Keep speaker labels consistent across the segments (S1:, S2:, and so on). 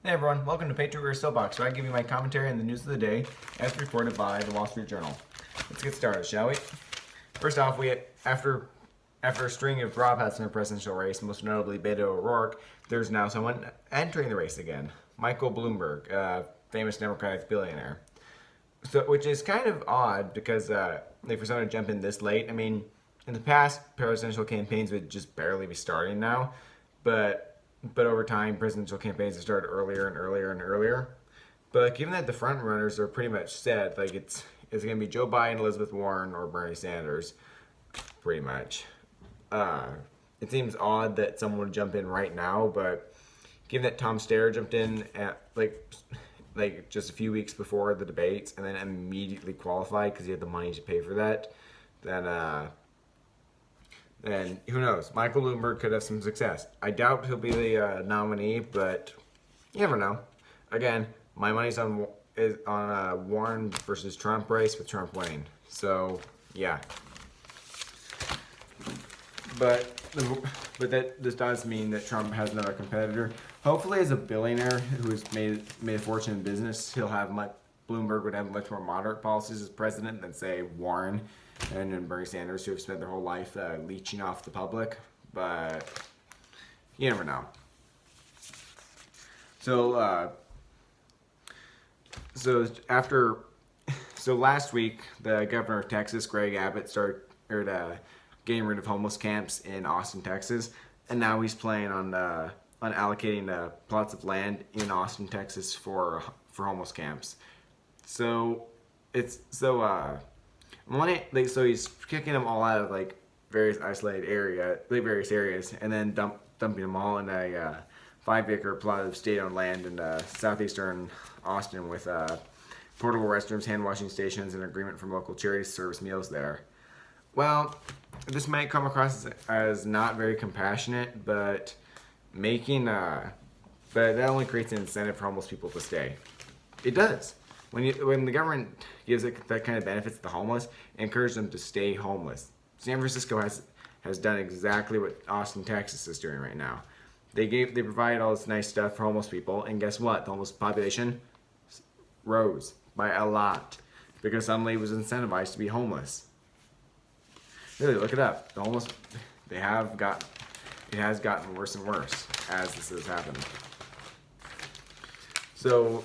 S1: Hey everyone, welcome to Patriot Soapbox, where I give you my commentary on the news of the day as reported by the Wall Street Journal. Let's get started, shall we? First off, after a string of dropouts in the presidential race, most notably Beto O'Rourke, there's now someone entering the race again, Micheal Bloomberg, a famous Democratic billionaire. So, which is kind of odd because, for someone to jump in this late, I mean, in the past, presidential campaigns would just barely be starting now, but over time, presidential campaigns have started earlier and earlier and earlier. But given that the front runners are pretty much set, like it's going to be Joe Biden, Elizabeth Warren, or Bernie Sanders, pretty much. It seems odd that someone would jump in right now, but given that Tom Steyer jumped in at like just a few weeks before the debates and then immediately qualified because he had the money to pay for that, then who knows? Micheal Bloomberg could have some success. I doubt he'll be the nominee, but you never know. Again, my money's on Warren versus Trump race with Trump winning. So yeah, but this does mean that Trump has another competitor. Hopefully, as a billionaire who's made a fortune in business, Bloomberg would have much more moderate policies as president than say Warren and Bernie Sanders, who have spent their whole life leeching off the public. But you never know. So last week, the governor of Texas, Greg Abbott, started getting rid of homeless camps in Austin, Texas, and now he's planning on allocating plots of land in Austin, Texas for homeless camps. So so he's kicking them all out of various isolated various areas, and then dumping them all in a 5-acre plot of state-owned land in southeastern Austin with portable restrooms, hand washing stations, and an agreement from local charities to service meals there. Well, this might come across as not very compassionate, but that only creates an incentive for homeless people to stay. It does. When the government gives it that kind of benefits to the homeless, it encourages them to stay homeless. San Francisco has done exactly what Austin, Texas is doing right now. They provide all this nice stuff for homeless people, and guess what? The homeless population rose by a lot because suddenly it was incentivized to be homeless. Really, look it up. It has gotten worse and worse as this has happened. So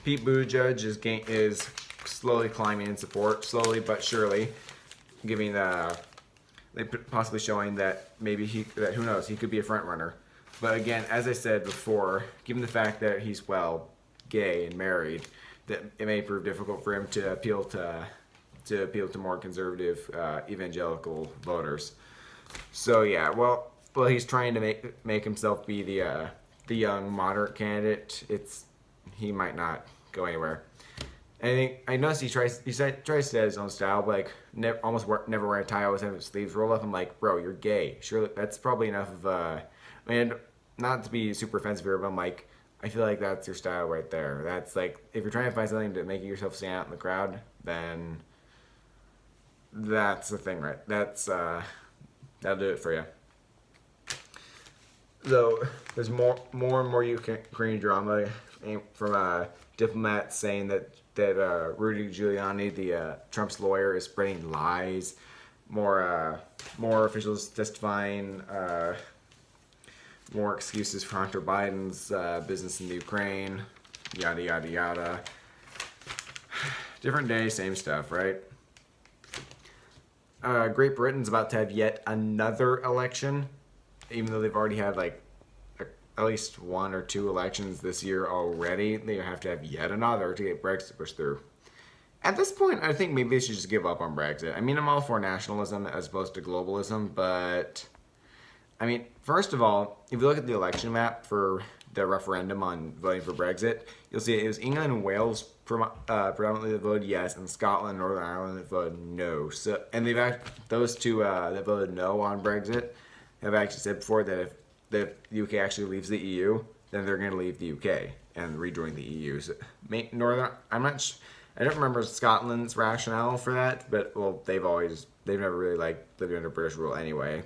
S1: Pete Buttigieg is slowly climbing in support, slowly but surely, possibly showing that who knows, he could be a front runner. But again, as I said before, given the fact that he's gay and married, that it may prove difficult for him to appeal to more conservative evangelical voters. So yeah, well, he's trying to make himself be the young moderate candidate. He might not go anywhere. I noticed he tries to say his own style, but never wear a tie, always have his sleeves rolled up. I'm like, bro, you're gay. Surely that's probably enough of not to be super offensive here, but I'm like, I feel like that's your style right there. That's like, if you're trying to find something to make yourself stand out in the crowd, then that's the thing, right? That'll do it for you. So there's more and more Ukraine drama from diplomats saying that Rudy Giuliani, Trump's lawyer, is spreading lies. More officials testifying. More excuses for Hunter Biden's business in the Ukraine. Yada yada yada. Different day, same stuff, right? Great Britain's about to have yet another election, even though they've already had at least 1 or 2 elections this year already. They have to have yet another to get Brexit pushed through. At this point, I think maybe they should just give up on Brexit. I mean, I'm all for nationalism as opposed to globalism, but I mean, first of all, if you look at the election map for the referendum on voting for Brexit, you'll see it was England and Wales predominantly that voted yes, and Scotland and Northern Ireland that voted no. So, and those two that voted no on Brexit have actually said before that if the UK actually leaves the EU, then they're going to leave the UK and rejoin the EU. So, I don't remember Scotland's rationale for that, but they've never really lived under British rule anyway.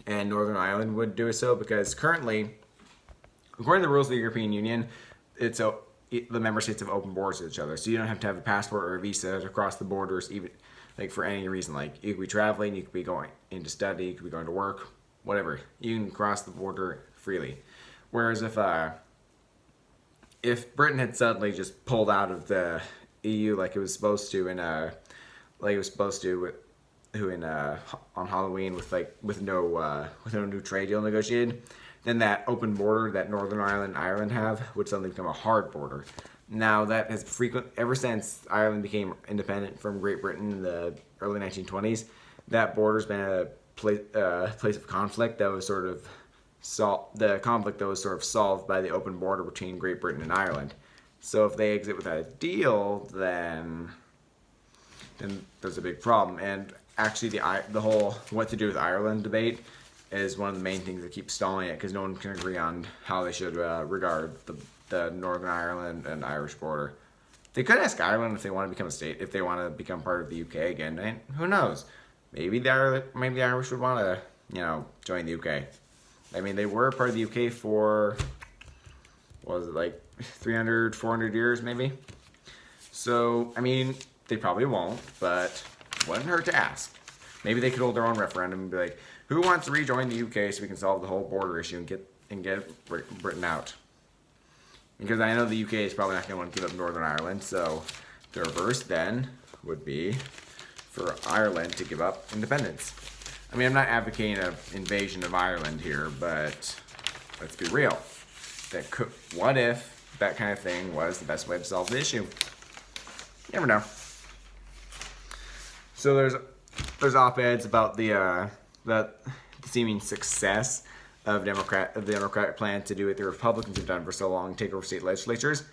S1: And Northern Ireland would do so because currently according to the rules of the European Union, the member states have open borders with each other, so you don't have to have a passport or a visa to cross the borders, even like for any reason. Like you could be traveling, you could be going into study, you could be going to work, whatever. You can cross the border freely. Whereas if Britain had suddenly just pulled out of the EU like it was supposed to on Halloween with no new trade deal negotiated, then that open border that Northern Ireland and Ireland have would suddenly become a hard border. Now that has ever since Ireland became independent from Great Britain in the early 1920s, that border's been a place of conflict that was sort of solved by the open border between Great Britain and Ireland. So if they exit without a deal, then there's a big problem. And actually, the whole what to do with Ireland debate is one of the main things that keeps stalling it, because no one can agree on how they should regard the Northern Ireland and Irish border. They could ask Ireland if they want to become a state, if they want to become part of the UK again. And who knows? Maybe the Irish would want to, join the UK. I mean, they were part of the UK for, what was it, like 300, 400 years maybe? So, I mean, they probably won't, but wouldn't hurt to ask. Maybe they could hold their own referendum and be like, who wants to rejoin the UK so we can solve the whole border issue and get Britain out? Because I know the UK is probably not going to want to give up Northern Ireland, so the reverse then would be for Ireland to give up independence. I mean, I'm not advocating an invasion of Ireland here, but let's be real. What if that kind of thing was the best way to solve the issue? You never know. So there's op-eds about the seeming success of the Democratic plan to do what the Republicans have done for so long, take over state legislatures.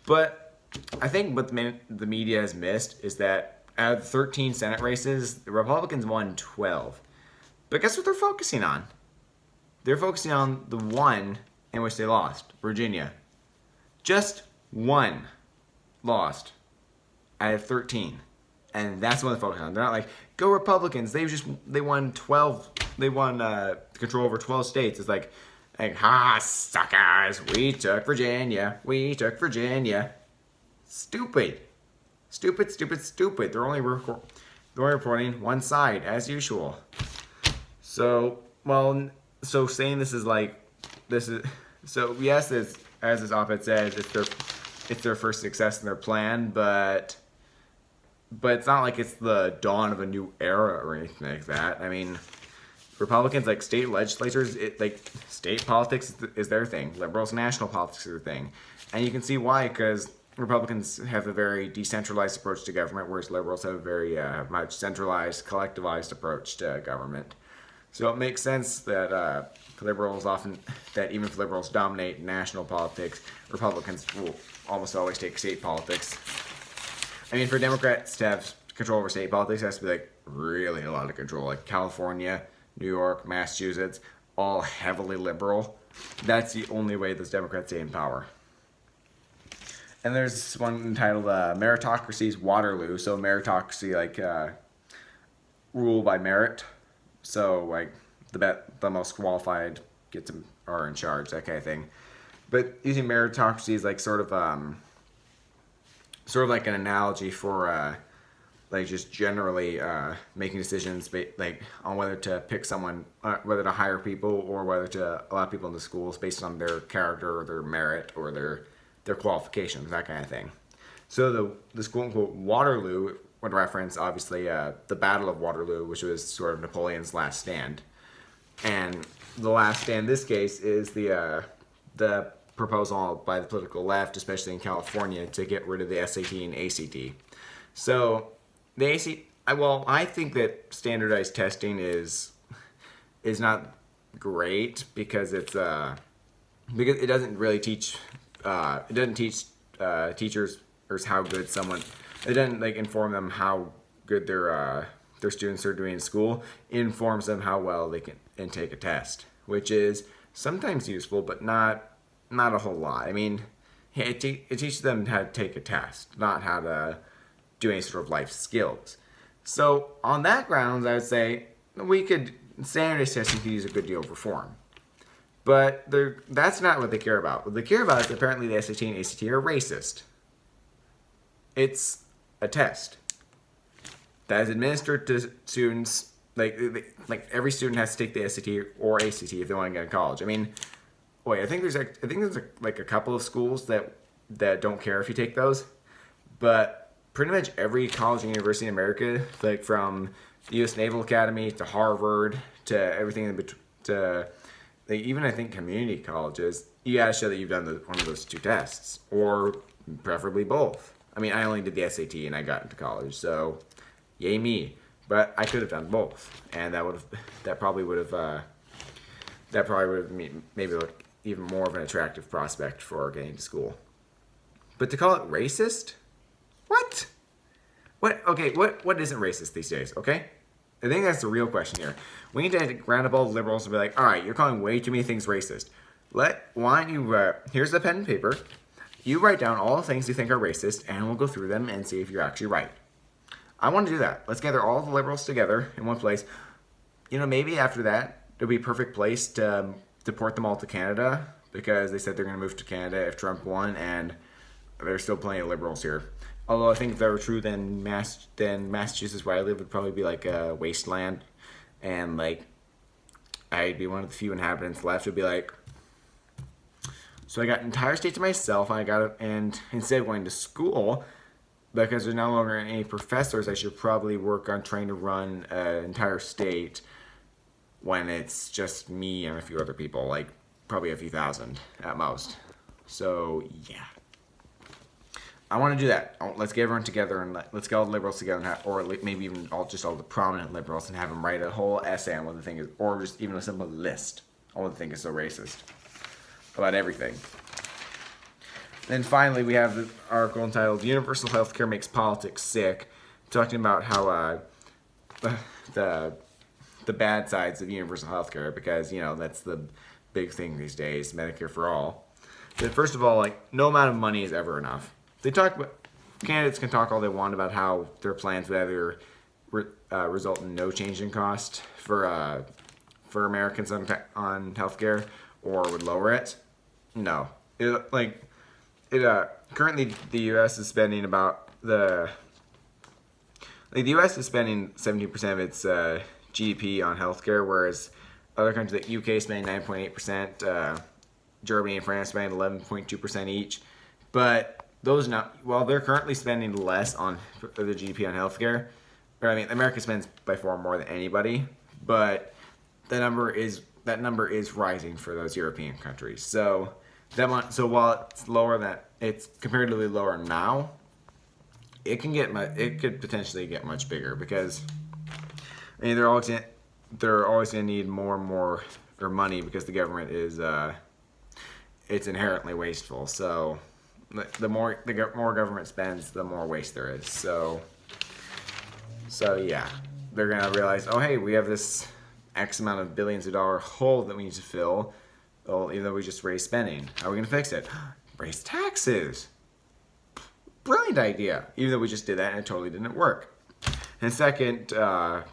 S1: But I think what the media has missed is that out of 13 Senate races, the Republicans won 12. But guess what they're focusing on? They're focusing on the one in which they lost, Virginia. Just one lost out of 13. And that's what they're focusing on. They're not like, go Republicans. They won 12. They won control over 12 states. It's like, ha, suckers. We took Virginia. Stupid. They're only reporting one side as usual. So saying this is yes, as this op-ed says, it's their first success in their plan, but it's not like it's the dawn of a new era or anything like that. I mean, Republicans, like state legislatures, state politics is their thing. Liberals, national politics is their thing. And you can see why, because Republicans have a very decentralized approach to government, whereas liberals have a very much centralized, collectivized approach to government. So it makes sense that even if liberals dominate national politics, Republicans will almost always take state politics. I mean, for Democrats to have control over state politics, it has to be really a lot of control. Like California, New York, Massachusetts, all heavily liberal. That's the only way those Democrats stay in power. And there's one entitled Meritocracy's Waterloo. So meritocracy, rule by merit. So the most qualified are in charge, that kind of thing. But using meritocracy is sort of like an analogy for just generally making decisions on whether to pick someone, whether to hire people or whether to allow people into schools based on their character or their merit or their qualifications, that kind of thing. So this quote-unquote Waterloo would reference, obviously, the Battle of Waterloo, which was sort of Napoleon's last stand. And the last stand in this case is the proposal by the political left, especially in California, to get rid of the SAT and ACT. So the I think that standardized testing is not great because it doesn't really teach teachers how good someone. It doesn't inform them how good their students are doing in school. It informs them how well they can take a test, which is sometimes useful, but not a whole lot. I mean, it teaches them how to take a test, not how to do any sort of life skills. So on that grounds, I would say standardized testing could use a good deal of reform. But that's not what they care about. What they care about is apparently the SAT and ACT are racist. It's a test that is administered to students. Like every student has to take the SAT or ACT if they want to get to college. I mean, wait, I think there's like a couple of schools that don't care if you take those, but pretty much every college and university in America, like from the U.S. Naval Academy to Harvard to everything in between, to like even I think community colleges, you gotta show that you've done one of those two tests, or preferably both. I mean, I only did the SAT and I got into college, so yay me. But I could have done both, and that probably would have maybe looked even more of an attractive prospect for getting to school. But to call it racist? What? What? Okay, what isn't racist these days, okay? I think that's the real question here. We need to round up all the liberals and be like, all right, you're calling way too many things racist. Why don't you, here's the pen and paper. You write down all the things you think are racist, and we'll go through them and see if you're actually right. I want to do that. Let's gather all the liberals together in one place. You know, maybe after that, it'll be a perfect place to deport them all to Canada, because they said they're going to move to Canada if Trump won, and there's still plenty of liberals here. Although I think if that were true, then Massachusetts, where I live, would probably be like a wasteland, and like I'd be one of the few inhabitants left. Would be like, so I got an entire state to myself, and instead of going to school, because there's no longer any professors, I should probably work on trying to run an entire state when it's just me and a few other people, like probably a few thousand at most. So yeah, I want to do that. Let's get everyone together and let's get all the liberals together, or maybe even all the prominent liberals, and have them write a whole essay on what they think is, or just even a simple list on what they think is so racist about everything. Then finally, we have the article entitled "Universal Healthcare Makes Politics Sick," talking about how the bad sides of universal healthcare, because you know that's the big thing these days, Medicare for all. But first of all, like no amount of money is ever enough. Candidates can talk all they want about how their plans would either result in no change in cost for Americans on healthcare, or would lower it. No, currently the U.S. is spending the U.S. is spending 17% of its GDP on healthcare, whereas other countries like UK is spending 9.8%, Germany and France spending 11.2% each. But while they're currently spending less on the GDP on healthcare, I mean America spends by far more than anybody, but that number is rising for those European countries. So while it's comparatively lower now, it could potentially get much bigger, because I mean they're always going to need more and more money, because the government is it's inherently wasteful. So the more government spends, the more waste there is. So yeah, they're gonna realize, oh hey, we have this X amount of billions of dollar hole that we need to fill. Well, even though we just raised spending, how are we gonna fix it? Raise taxes. Brilliant idea. Even though we just did that and it totally didn't work. And second, the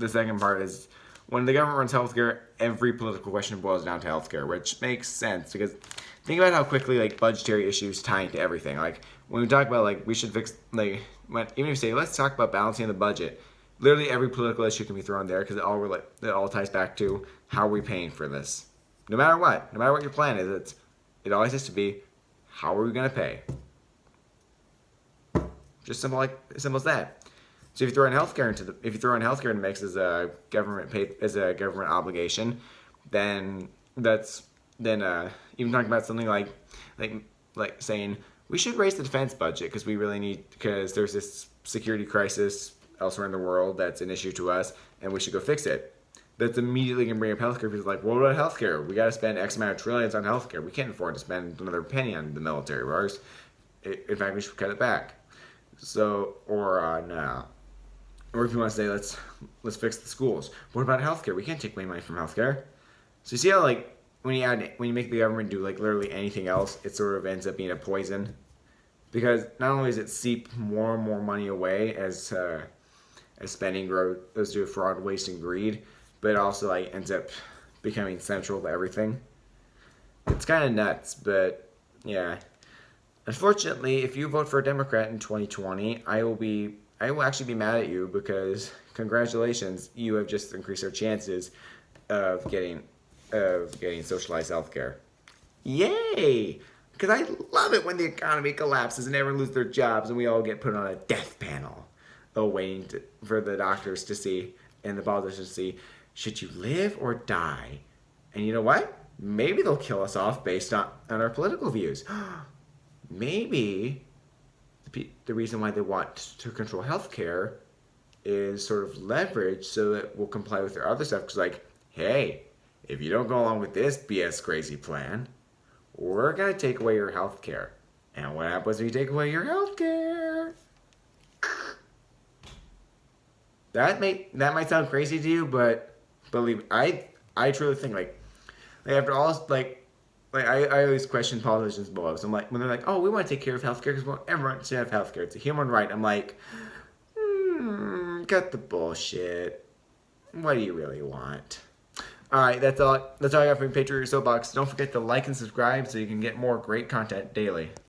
S1: second part is, when the government runs healthcare, every political question boils down to healthcare, which makes sense, because think about how quickly like budgetary issues tie into everything. Like when we talk about like we should fix even if you say let's talk about balancing the budget, literally every political issue can be thrown there, because it all ties back to how are we paying for this. No matter what your plan is, it always has to be, how are we going to pay? Just simple as that. So if you throw in healthcare into the mix as a government obligation, then even talking about something like saying we should raise the defense budget because there's this security crisis elsewhere in the world that's an issue to us, and we should go fix it. That's immediately going to bring up healthcare, because like, what about healthcare? We got to spend X amount of trillions on healthcare. We can't afford to spend another penny on the military. In fact, we should cut it back. So, or if you want to say let's fix the schools. What about healthcare? We can't take away money from healthcare. So you see how like when you make the government do like literally anything else, it sort of ends up being a poison, because not only does it seep more and more money away as spending grows due to fraud, waste, and greed, but it also like ends up becoming central to everything. It's kind of nuts, but yeah. Unfortunately, if you vote for a Democrat in 2020, I will actually be mad at you because congratulations, you have just increased our chances of getting socialized healthcare. Yay! Because I love it when the economy collapses and everyone loses their jobs and we all get put on a death panel, waiting for the doctors to see and the politicians to see, should you live or die? And you know what? Maybe they'll kill us off based on our political views. Maybe the reason why they want to control healthcare is sort of leverage so that we'll comply with their other stuff. Because like, hey, if you don't go along with this BS crazy plan, we're going to take away your health care. And what happens when you take away your health care? That might sound crazy to you, but believe me, I truly think like after all I always question politicians' motives. I'm like when they're like, oh, we want to take care of healthcare because everyone should have healthcare. It's a human right. I'm like, cut the bullshit. What do you really want? All right, that's all I got from Patriot Soapbox. Don't forget to like and subscribe so you can get more great content daily.